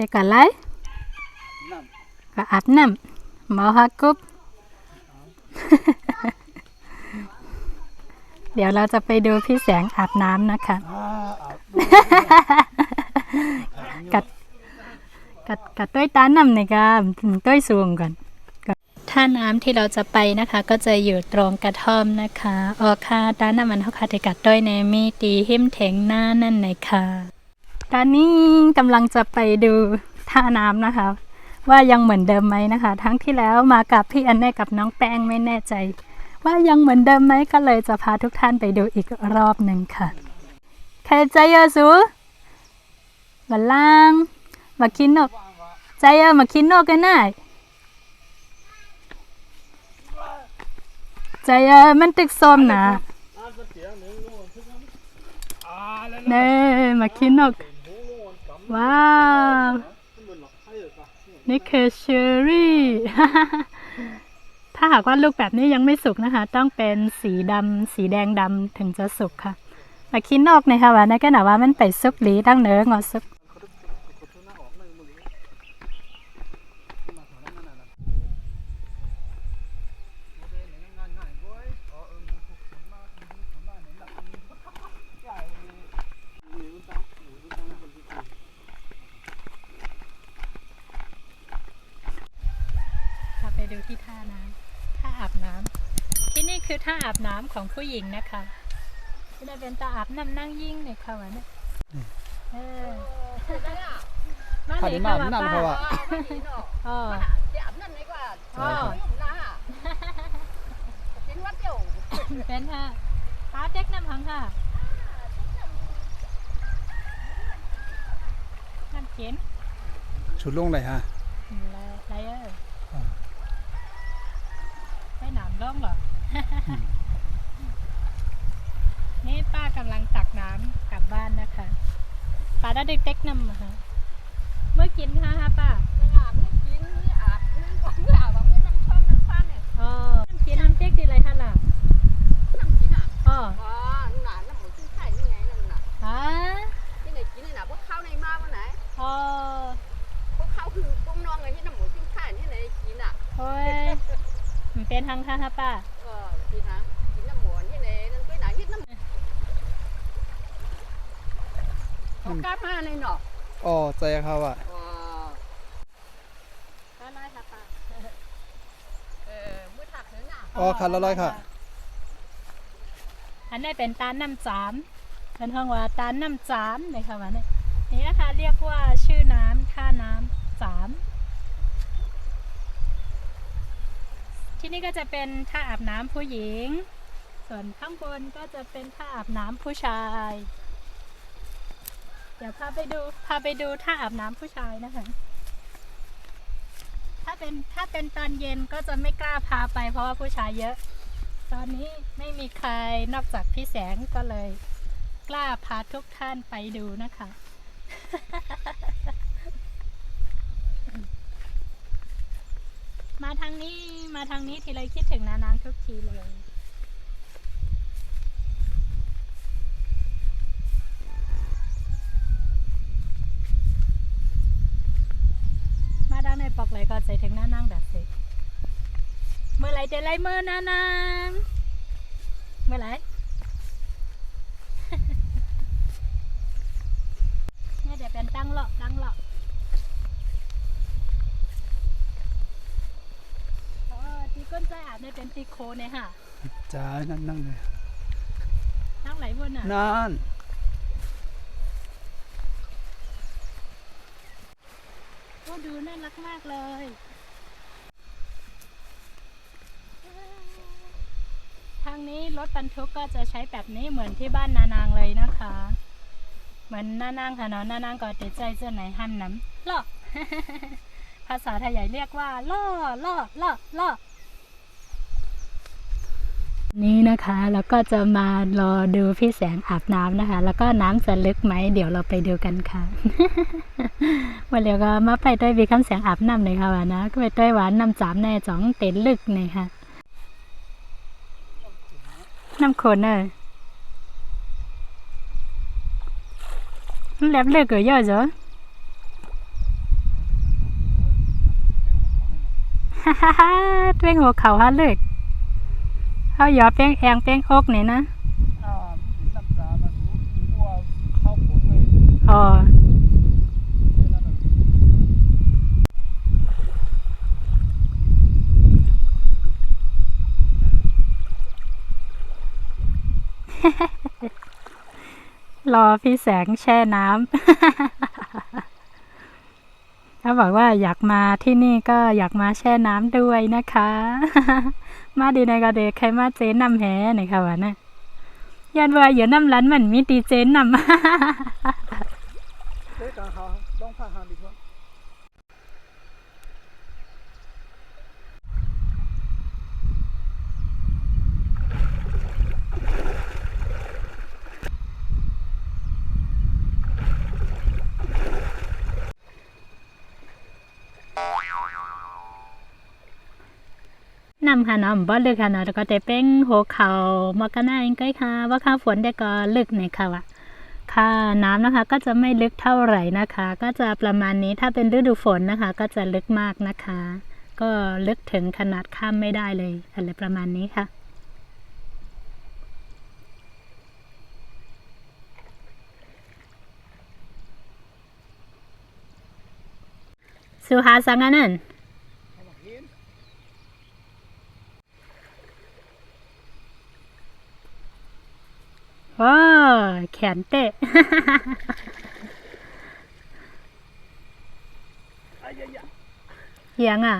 แต่ก่อนไรก็อาบน้ำหมอฮักกุ๊บ เดี๋ยวเราจะไปดูพี่แสงอาบน้ำนะคะ กัดต้วยตาน้ำในกาต้วยสูงก่อนท่าน้ำที่เราจะไปนะคะก็จะอยู่ตรงกระท่อมนะคะออค่ะตาน้ำมันเขาคาเทกัดต้วยในมีตีหิมเถงหน้านั่นเลยค่ะตอนนี้กำลังจะไปดูท่าน้ำนะคะ ว่ายังเหมือนเดิมไหมนะคะ ทั้งที่แล้วมากับพี่อันแน่กับน้องแป้งไม่แน่ใจ ว่ายังเหมือนเดิมไหมก็เลยจะพาทุกท่านไปดูอีกรอบหนึ่งค่ะใครใจเยอะสูบัลลังมาคินนกใจเยอะมาคินนกกันน่ะใจเยอะมันตึกส้มนะเน่มาคินนกว้าวนี่คือเชอร์รี่ ถ้าหากว่าลูกแบบนี้ยังไม่สุกนะคะต้องเป็นสีดำสีแดงดำถึงจะสุกค่ะมาคิดนอกนะคะว่านั่นก็หนาว่ามันไปซุกหลีตั้งเนื้องอซุกไปดูที่ท่าน้ำท่าอาบน้ำที่นี่คือท่าอาบน้ำของผู้หญิงนะคะที่ได้เป็นตาอาบน้ำนั่งยิ่งเนี่ยค่ะวะเนี่ยมาเลยค่ะว่าป้าอ๋อเป็นค่ะป้าเจ๊กน้ำพังค่ะน้ำเข็นชุดลงเลยฮะไรไม่หนามร่องหรอ นี่ป้ากำลังตักน้ำกลับบ้านนะคะป้าได้เด็กๆนำมาค่ะเมื่อกินค่ะป้าน้ำกินน้ำเจ๊กดีอะไรท่านล่ะน้ำกินอ่ะอ๋อหนาน้ำหมูชิ้นไข่นี่ไงนั่นน่ะที่ไหนกินไหนพวกข้าวในมาวันไหนอ๋อพวกข้าวคือพวกน้องไงที่น้ำหมูชิ้นไข่ที่ไหนกินอ่ะโอ้ยมันเป็นทางค่ะป้ากินทางกินน้ำหมูที่ไหนนั่นไปไหนที่น้ำเขากล้ามาเลยเนาะอ๋อใจเขาอ่ะก็ร้อยค่ะป้ามือถักเนื้อหนาอ๋อคันละร้อยค่ะอันนี้เป็นตาลน้ำจามเป็นห้องว่าตาลน้ำจามเลยค่ะวันนี้นี่นะคะเรียกว่าชื่อน้ำท่าน้ำจามที่นี่ก็จะเป็นท่าอาบน้ำผู้หญิงส่วนข้างบนก็จะเป็นท่าอาบน้ำผู้ชายเดี๋ยวพาไปดูท่าอาบน้ำผู้ชายนะคะถ้าเป็นตอนเย็นก็จะไม่กล้าพาไปเพราะว่าผู้ชายเยอะตอนนี้ไม่มีใครนอกจากพี่แสงก็เลยกล้าพาทุกท่านไปดูนะคะ มาทางนี้ทีไรคิดถึงนานางทุกทีเลยมาด้านในปอกเลยก็ใจถึงนานางดัดสิเมื่อไรจะไล่เมื่อนานางเมื่อไร เนี่ยเดี๋ยวเป็นตั้งหลอกที่ก้นใจอาบเนี่ยเป็นตีโคเนี่ยค่ะจ้านั่งเลยนั่งไหลบนอ่ะนั่นก็ดูน่ารักมากเลยทางนี้รถบรรทุกก็จะใช้แบบนี้เหมือนที่บ้านนานางเลยนะคะเหมือนนานางค่ะเนาะนานางก็ติดใจเจ้าไหนหั่นน้ำล่อ ภาษาไทยใหญ่เรียกว่าล่อนี่นะคะแล้วก็จะมารอดูพี่แสงอาบน้ำนะคะแล้วก็น้ำจะลึกไหมเดี๋ยวเราไปดูกันค่ะ วันเดี๋ยวก็มาไปด้วยวีคำแสงอาบน้ำเลยค่ะวะนะก็ไปด้วยหวานน้ำจามแน่จ่องเต็นลึกเลยค่ะน้ำโคนเนอะแลบลึกก็เยอะจ้ะ ฮ่าฮ่าฮ่าเป้งหัวเขาฮะเลยเขาหยอเป้งแองเป้งอกนี่นะ มีน้ำตามาถูบัวเข้าผลเลย อ๋อรอพี่แสงแช่น้ำ เขาบอกว่าอยากมาที่นี่ก็อยากมาแช่น้ำด้วยนะคะ มาดีในกระเดกใครมาเจนนำแหนี่ค่ะวะนะยันว่าอยู่น้ำร้านมันมีตีเจนนำ เจ๊กาหาต้องพาหาดีกว่า นำค่ะเนาะบ่ลึกค่ะเนาะแต่ก็แต่เป็นหัวเขามอกะนาเองก็ค่ะว่าค่าฝนได้ก็ลึกในค่ะว่ะค่ะน้ำนะคะ ก็จะไม่ลึกเท่าไหร่นะคะ ก็จะประมาณนี้ถ้าเป็นฤดูฝนนะคะ ก็จะลึกมากนะคะ ก็ลึกถึงขนาดข้ามไม่ได้เลยอะไรประมาณนี้ค่ะสุหาสังอันนั้นว้าแขนเตะ เฮียงอ่ะ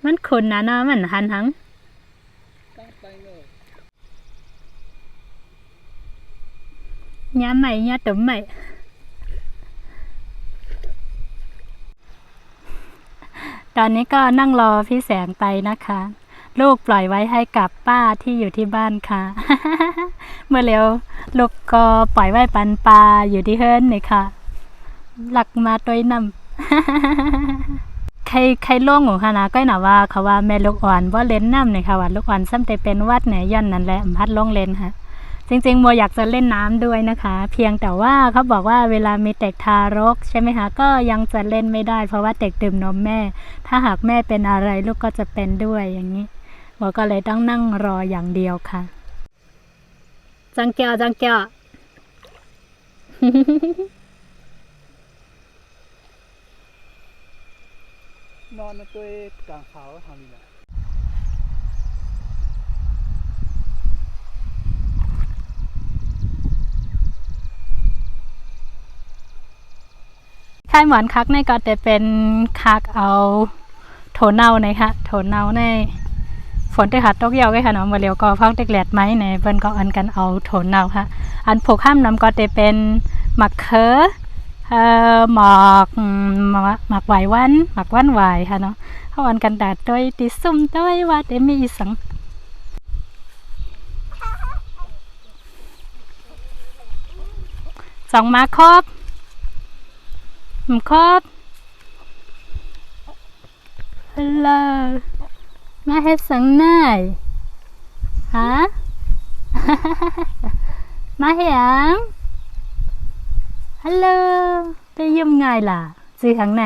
มันขุนนะเนาะมันหันหัง ตั้งใจเลย nhá mày nhá tụm mày ตอนนี้ก็นั่งรอพี่แสงไปนะคะ ลูกปล่อยไว้ให้กับป้าที่อยู่ที่บ้านค่ะ เมื่อเร็วลูกก็ปล่อยไว้ปันปลาอยู่ที่เฮิรนนี่ค่ะ หลักมาตัวนำ ใครล่วงหูค่ะนะก็หนาว่าเขาว่าแม่ลูกอ่อนว่าเล่นน้ำเนี่ยค่ะว่าลูกอ่อนซ้ำแต่เป็นวัดไหนย่อนนั่นแหละพัดลงเล่นค่ะ จริงๆโมอยากจะเล่นน้ำด้วยนะคะ เพียงแต่ว่าเขาบอกว่าเวลามีเด็กทารกใช่ไหมคะก็ยังจะเล่นไม่ได้เพราะว่าเด็กดื่มนมแม่ ถ้าหากแม่เป็นอะไรลูกก็จะเป็นด้วยอย่างนี้โมก็เลยต้องนั่งรออย่างเดียวค่ะจังเกียวจังเกียวน อนในตัวกลางเขาทำนี่แหละ ค่ายหมอนคักในก็จะเป็นคักเอาโถเน่านะคะโถเน่าในฝนได้หัดตกเยาวก็ค่ะเนาะมาเร็วก็ฟังเด็กแหลดไหมในเพิ่นก็อันกันเอาโถเน่าค่ะอันผูกข้ามนำก็จะเป็นหมักเขือหมอกไหววันหมักวันไหวค่ะเนาะเขาอันกันแต่ด้วยติซุ่มด้วยว่าเดมีอีสังสองมาครบครบฮัลโหลมาเฮ็ดสังนายฮะ มาเฮ็ดหยังฮัลโหลไปยืมไงล่ะซื้อทางไหน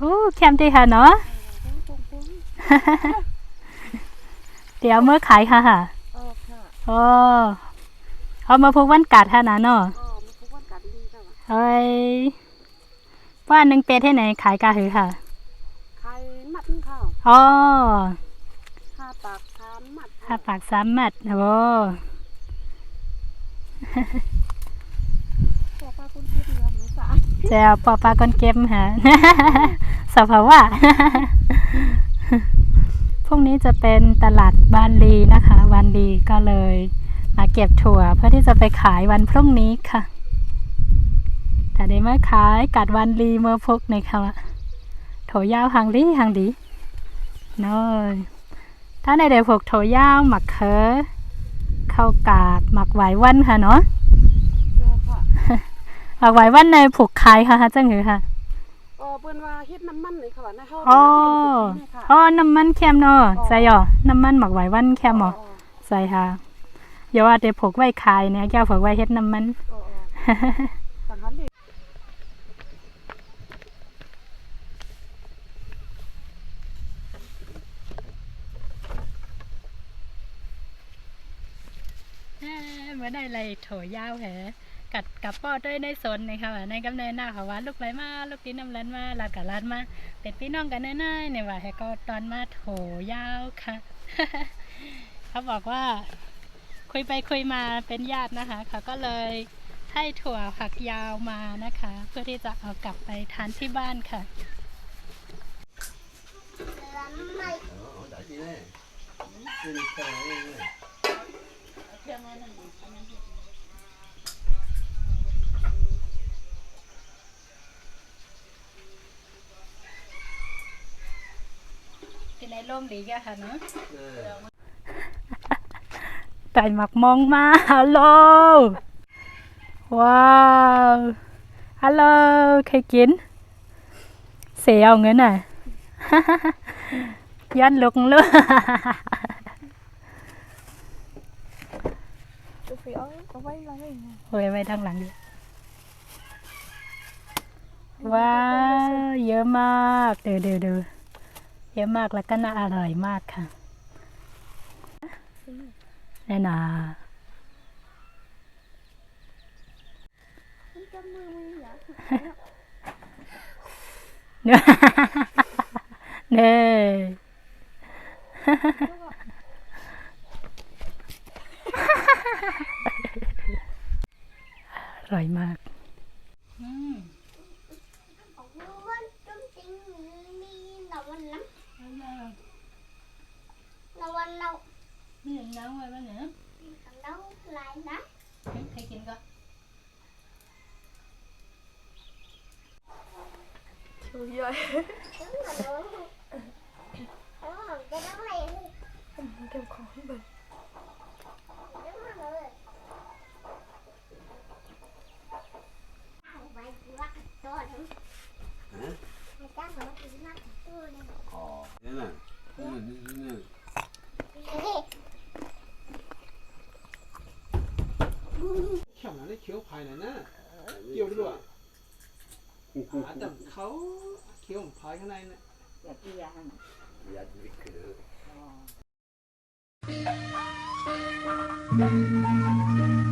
โอ้แคมดีค่ะเนาะ เดี๋ยวเมื่อขายค่ะค่ะโอ้เอามาพูกวันกัดค่ะนะเนาะเฮ้ยว่าหนึ่งเป็ดให้ไหนขายกาหือค่ะ ไข่มัดค่ะ อ๋อ 5 ปาก 3 มัด ห้าปาก3 มัดโอ้ ตัวปลาคุณคิดเรือหมูสา แจวปอปลาก้นเก็บฮะ สภาวะ พรุ่งนี้จะเป็นตลาดบ้านลีนะคะวันลีก็เลยมาเก็บถั่วเพื่อที่จะไปขายวันพรุ่งนี้ค่ะแต่ได้มาขายกัดวันลีเมื่อพกในค่ะโถยาวหางดีน้อยถ้าในเดี๋ยวพกโถยาวหมักเขือข้าวกาดหมักไหววันค่ะเนาะ เรือค่ะ หมักไหววันในผูกขายค่ะจังหือค่ะ เปิ้ ปิ้นว่าเฮ็ดน้ำมันนี่ค่ะว่าในเฮา อ๋อ นี่ค่ะ อ๋อน้ำมันแคมเนาะใส่อ๋อน้ำมันหมักไว้วันแคมอ๋อใส่ค่ะอย่าว่าแต่ผกไว้ขายเนี่ยแก้วผกไว้เฮ็ดน้ำมัน อ๋อสังหันเลย เมื่อได้ไรโถยาวแหกัดกับป้อด้วยในสนนะคะว่าในกำเนิดหน้าเขาว่าลูกไหลมาลูกตีน้ำร้านมาลาดกับร้านมาเป็นพี่น้องกันแน่ๆเนี่ยว่าให้ก็ตอนมาโถยาวค่ะ เขาบอกว่าคุยไปคุยมาเป็นญาตินะคะเขาก็เลยให้ถั่วผักยาวมานะคะ เพื่อที่จะเอากลับไปทานที่บ้านค่ะ กินในร่มดีแกค่ะเนาะไก่หมักมองมาฮัลโหลว้าวฮัลโหลใครกินเสียเอาเงินอ่ะ ย้อนลุกเลย ดูสิเอาไว้ไว้ โอ้ยไว้ทางหลังดิว้าวเยอะมากเดูเยอะมากแล้วก็น่าอร่อยมากค่ะแน่นอน จำมือมึงอย่า เน่อร่อยมากนี่น้ำไว้บ้างเนี่ยใครกินก็ ชูย่อยเก็บของเบิ่ง เขียวนะได้เขียวภายในนะเกี่ยวด้วยอาจจะเขาเขียวภายข้างในนะอย่าเกี่ยงอย่าดิคือ